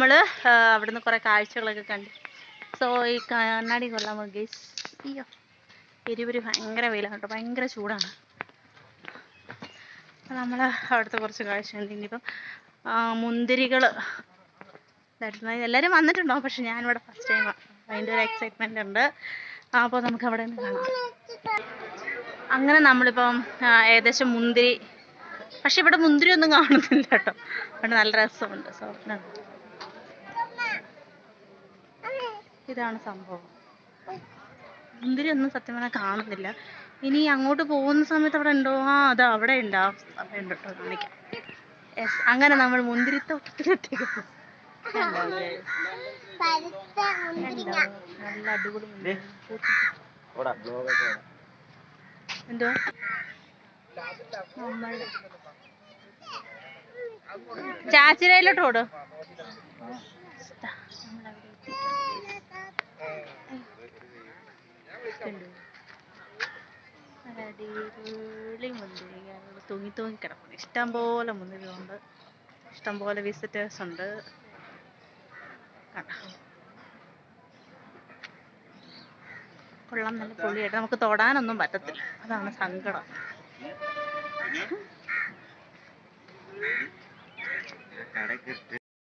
നമ്മൾ അവിടുന്ന് കുറേ കാഴ്ചകളൊക്കെ കണ്ടു. സോ ഈ കണ്ണാടി കൊള്ളാമോ ഗൈസ്? അയ്യോ, എരിവര് ഭയങ്കര വെയിലാണ് കേട്ടോ, ഭയങ്കര ചൂടാണ്. അപ്പം നമ്മൾ അവിടുത്തെ കുറച്ച് കാഴ്ച കണ്ടു. ഇനിയിപ്പം മുന്തിരികൾ എല്ലാവരും വന്നിട്ടുണ്ടോ? പക്ഷെ ഞാനിവിടെ ഫസ്റ്റ് ടൈമാണ്, അതിൻ്റെ ഒരു എക്സൈറ്റ്മെൻ്റ് ഉണ്ട്. അപ്പോൾ നമുക്ക് അവിടെ നിന്ന് കാണാം. അങ്ങനെ നമ്മളിപ്പം ഏകദേശം മുന്തിരി, പക്ഷെ ഇവിടെ മുന്തിരി ഒന്നും കാണുന്നില്ല കേട്ടോ. അവിടെ നല്ല രസമുണ്ട്. സ്വപ്നം, ഇതാണ് സംഭവം. മുന്തിരി ഒന്നും സത്യം പറഞ്ഞാൽ കാണുന്നില്ല. ഇനി അങ്ങോട്ട് പോകുന്ന സമയത്ത് അവിടെ ഉണ്ടോ? അതാ അവിടെ ഉണ്ട്, അവിടെ ഉണ്ട് കേട്ടോ, കാണിക്കാം. യെസ്, അങ്ങനെ നമ്മൾ മുന്തിരിത്തോട്ടത്തിലെത്തിക്കുന്നു. നല്ല അടിപൊളി മുന്തിരി. എന്തോ നമ്മൾ ചാച്ചിരയിലോട്ട് ഓടും. അടിപൊളി മുന്തിരി തൂങ്ങി തൂങ്ങി കിടക്കുന്നു. ഇഷ്ടംപോലെ മുന്തിരികളുണ്ട്, ഇഷ്ടംപോലെ വിസിറ്റേഴ്സ് ഉണ്ട്. കൊള്ളാം, നല്ല പൊളിയായിട്ട്. നമുക്ക് തൊടാനൊന്നും പറ്റത്തില്ല, അതാണ് സങ്കടം.